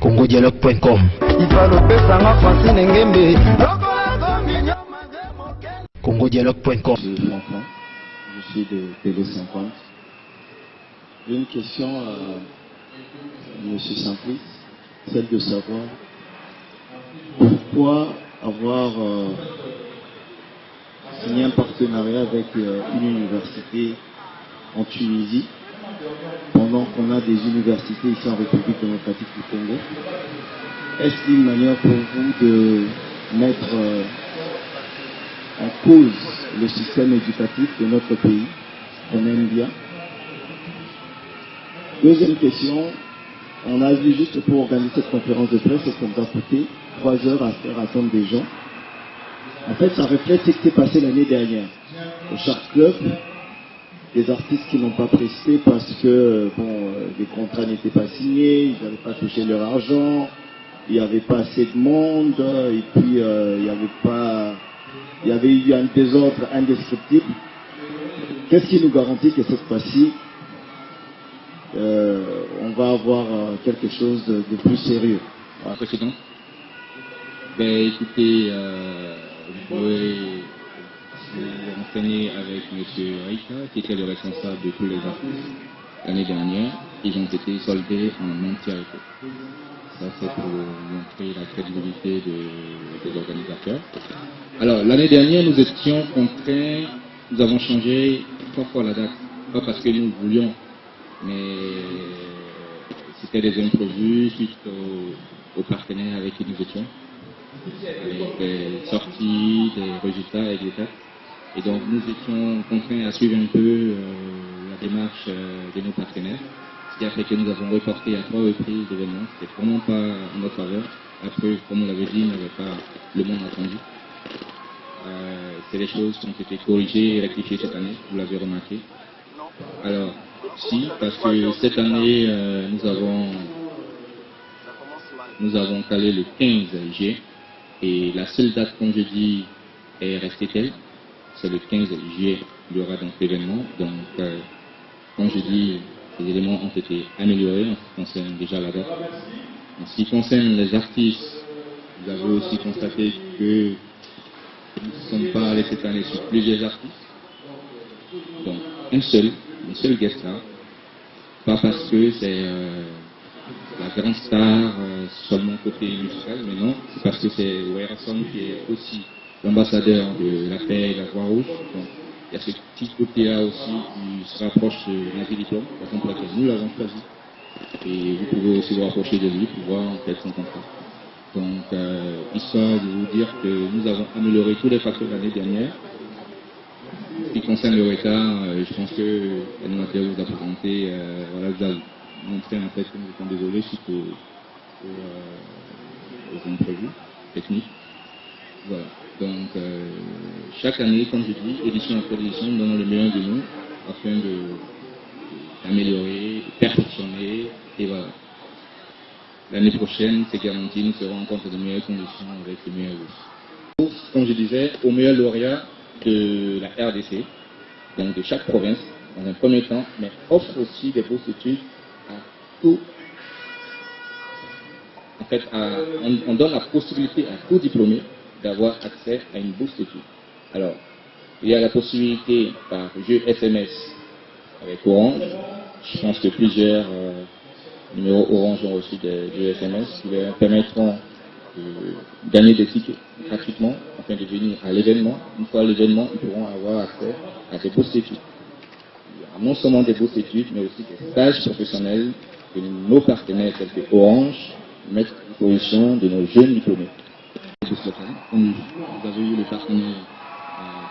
congodialogue.com. congodialogue.com. Je suis de Télé 50. J'ai une question à M. Simplice, celle de savoir pourquoi avoir signé un partenariat avec une université en Tunisie pendant qu'on a des universités ici en République démocratique du Congo. Est-ce une manière pour vous de mettre en cause le système éducatif de notre pays, qu'on aime bien? Deuxième question, on a vu juste pour organiser cette conférence de presse, ça nous a coûté 3 heures à faire attendre des gens. En fait, ça reflète ce qui s'est passé l'année dernière. Au Shark Club, des artistes qui n'ont pas presté parce que les contrats n'étaient pas signés, ils n'avaient pas touché leur argent, il n'y avait pas assez de monde, et puis il y avait eu un désordre indescriptible. Qu'est-ce qui nous garantit que cette fois-ci, on va avoir quelque chose de plus sérieux? Voilà. Précédent. Ben, écoutez, vous pouvez vous renseigner avec M. Rika, qui était le responsable de tous les artistes l'année dernière. Ils ont été soldés en entièreté. Ça, c'est pour montrer la crédibilité des organisateurs. Alors, l'année dernière, nous étions contraints, nous avons changé 3 fois la date. Pas parce que nous voulions, mais c'était des imprévus suite aux partenaires avec qui nous étions, avec des sorties, des résultats et des dates. Et donc nous étions contraints à suivre un peu la démarche de nos partenaires, ce qui a fait que nous avons reporté à 3 reprises l'événement. C'était vraiment pas en notre faveur. Après, comme on l'avait dit, il n'y avait pas le monde attendu. C'est des choses qui ont été corrigées et rectifiées cette année, vous l'avez remarqué. Alors, si, parce que cette année, nous avons calé le 15 juillet, et la seule date, comme je dis, est restée telle. C'est le 15 juillet, il y aura donc l'événement. Donc, comme je dis, les éléments ont été améliorés en ce qui concerne déjà la date. En ce qui concerne les artistes, vous avez aussi constaté que nous ne sommes pas allés cette année sur plusieurs artistes. Donc, un seul guest là. Pas parce que c'est la grande star seulement côté musical, mais non, c'est parce que c'est Werason qui est aussi l'ambassadeur de la paix et la Croix-Rouge. Donc, il y a ce petit côté-là aussi qui se rapproche de Nazi Diplôme, la raison pour laquelle nous l'avons choisi. Et vous pouvez aussi vous rapprocher de lui pour voir en fait son contrat. Donc, histoire de vous dire que nous avons amélioré tous les facteurs l'année dernière. En ce qui concerne le retard, je pense que l'animateur vous a présenté, voilà, vous a montré en fait que nous étions désolés suite aux imprévus techniques. Voilà. Donc, chaque année, comme je dis, édition après édition, nous donnons le meilleur de nous afin d'améliorer, de perfectionner, et voilà. L'année prochaine, c'est garanti, nous serons encore dans de meilleures conditions avec les meilleurs bourses. Comme je disais, aux meilleurs lauréats de la RDC, donc de chaque province, dans un premier temps, mais offre aussi des bourses d'études à tout. En fait, on donne la possibilité à tout diplômé d'avoir accès à une bourse d'études. Alors, il y a la possibilité par jeu SMS avec Orange. Je pense que plusieurs numéros Orange ont reçu des jeux SMS qui leur permettront de gagner des tickets gratuitement afin de venir à l'événement. Une fois à l'événement, ils pourront avoir accès à des bourses d'études. Il y aura non seulement des bourses d'études, mais aussi des stages professionnels que nos partenaires tels que Orange mettent à disposition de nos jeunes diplômés. Comme vous avez eu le partenaire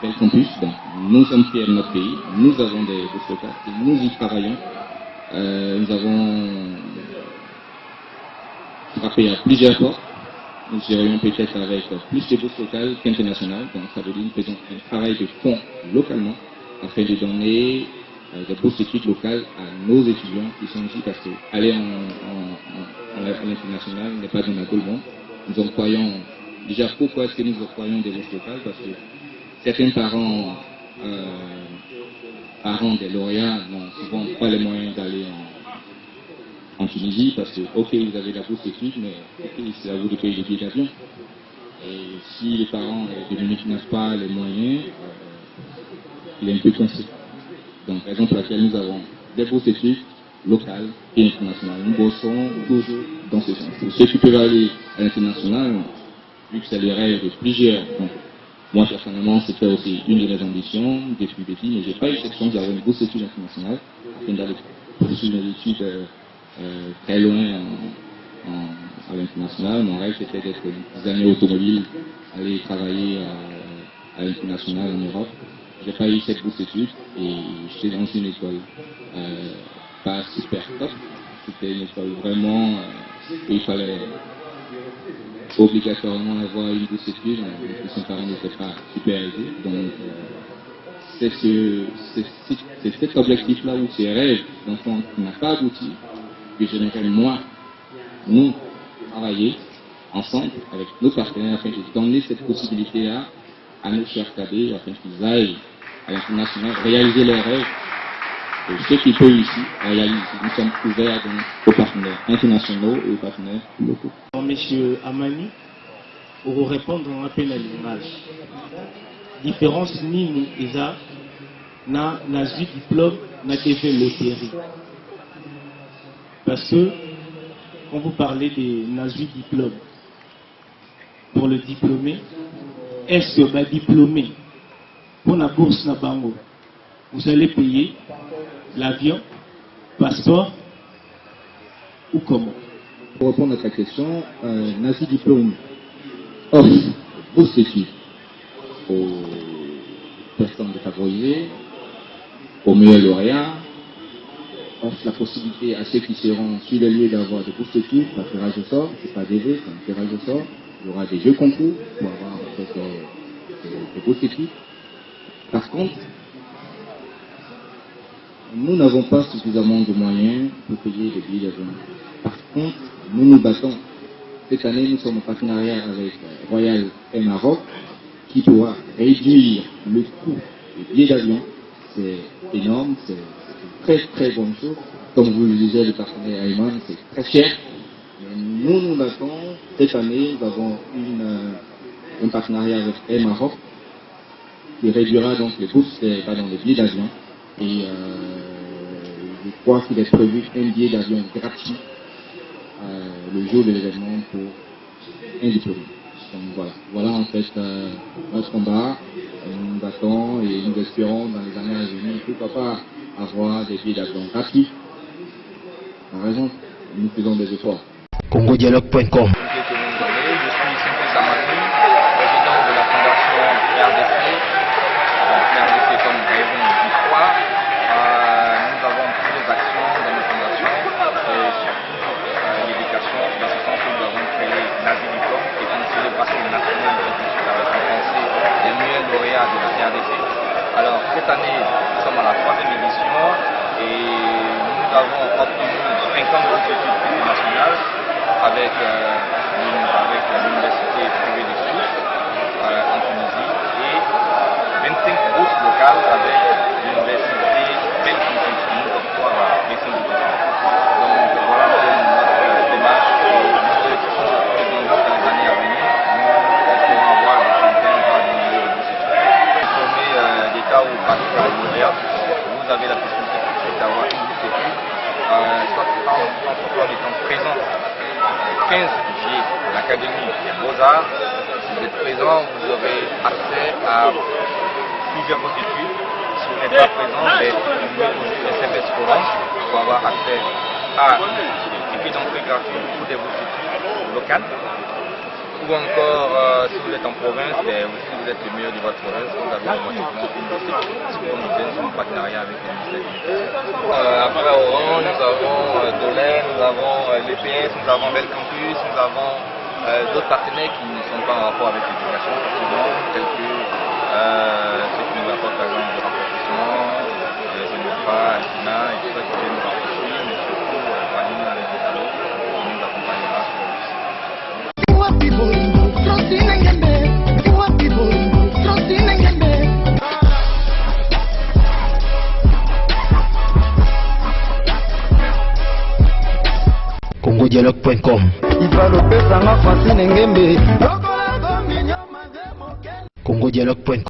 Bel Campus, donc nous sommes fiers de notre pays, nous avons des bourses locales et nous y travaillons. Nous avons frappé à plusieurs portes. Nous serions peut-être avec plus de bourses locales qu'internationales, donc ça veut dire que nous faisons un travail de fond localement afin de donner des bourses d'études locales à nos étudiants qui sont ici, parce que aller à l'international n'est pas donné à tout le monde. Nous employons Déjà, pourquoi est-ce que nous octroyons des bourses locales? Parce que certains parents des lauréats n'ont souvent pas les moyens d'aller en Tunisie, parce que, ok, vous avez la bourse d'études, mais ok, c'est à vous de payer les billets d'avion. Et si les parents de Munich n'ont pas les moyens, il est un peu coincé. Donc, raison pour laquelle nous avons des bourses d'études locales et internationales. Nous bossons toujours dans ce sens. Pour ceux qui peuvent aller à l'international, vu que c'est le rêve de plusieurs. Donc, moi, personnellement, c'était aussi une de mes ambitions depuis petit, mais je n'ai pas eu cette chance d'avoir une bourse d'études internationale, afin d'aller poursuivre mes études très loin à l'international. Mon rêve, c'était d'être designer automobile, aller travailler à l'international en Europe. Je n'ai pas eu cette bourse d'études et j'étais dans une école pas super top. C'était une école vraiment où il fallait obligatoirement avoir une bourse d'études, parce que ses parents n'étaient pas super aidés. Donc, c'est cet objectif-là ou ces rêves d'enfant qui n'a pas abouti, que j'aimerais nous, travailler ensemble avec nos partenaires afin de donner cette possibilité-là à nos chers cadets, afin qu'ils aillent à l'international réaliser leurs rêves. Et ceux qui peuvent ici réaliser. Nous sommes ouverts aux partenaires internationaux et aux partenaires locaux. Monsieur Amani, pour répondre à un appel à l'image, différence nini isa na nazwi diplôme na TV loterie. Parce que quand vous parlez de nazwi diplôme, pour le diplômé, est-ce que va diplômé pour la bourse na bango, vous allez payer l'avion, passeport ou comment? Pour répondre à ta question, Nazi Diplôme offre bourse d'études aux personnes défavorisées, aux meilleurs lauréats, offre la possibilité à ceux qui seront sur le lieu d'avoir des bourses d'études, par tirage au sort, c'est pas DV, c'est un tirage au sort. Il y aura des jeux concours pour avoir en fait, des bourses d'études. Par contre, nous n'avons pas suffisamment de moyens pour payer les billets d'avion. Par contre, nous nous battons. Cette année, nous sommes en partenariat avec Royal Air Maroc qui pourra réduire le coût des billets d'avion. C'est énorme, c'est une très très bonne chose. Comme vous le disiez, le partenaire Ayman, c'est très cher. Mais nous nous battons. Cette année, nous avons un partenariat avec Air Maroc qui réduira donc les bourses, pardon, les billets d'avion. Et je crois qu'il est prévu un billet d'avion gratuit le jour de l'événement pour un diplômé. Donc voilà en fait notre combat. Nous nous battons et nous espérons dans les années à venir, pourquoi pas avoir des billets d'avion gratuits. Par raison, nous faisons des efforts. CongoDialogue.com. Je suis Simple Samani, président de la fondation RDC. RDC comme raison d'histoire. Nous avons plusieurs actions dans nos fondations et surtout l'éducation. Dans ce sens, nous avons créé Nazi Diplôme, qui est une célébration nationale qui va récompenser les meilleurs lauréats de la RDC. Alors cette année, nous sommes à la 3e édition et nous avons obtenu 50 bourses d'études internationales avec l'université privée de Sousse en Tunisie et 25 bourses locales avec l'université Belgique qui nous octroie la médecine du terrain. Donc voilà notre démarche et nous souhaitons que dans les années à venir, nous espérons avoir des centaines de milliers de bourses études. Diplômé d'État ou baccalauréat, vous avez la possibilité d'avoir une bourse d'études, soit en étant présent 15 juillet à l'Académie des Beaux-Arts. Si vous êtes présent, vous aurez accès à plusieurs bourses d'études. Si vous n'êtes pas présent, vous pouvez au SMS Orange pour avoir accès à des billets d'entrée gratuits pour des bourses d'études locales. Ou encore, si vous êtes en province, si vous êtes le meilleur de votre province, vous avez automatiquement une bourse d'études. Si vous nous en partenariat avec le ministère. Après Oran, nous avons Dolin, nous avons l'EPS, nous avons Bel Campus, nous avons d'autres partenaires qui ne sont pas en rapport avec l'éducation, tels que ceux qui nous apportent par exemple le renforcement, les Zenofa, Altina et tout ça qui viennent nous renforcer, mais surtout Vanina avec des salons qui nous accompagnera sur le site. congodialogue.com. congodialogue.com.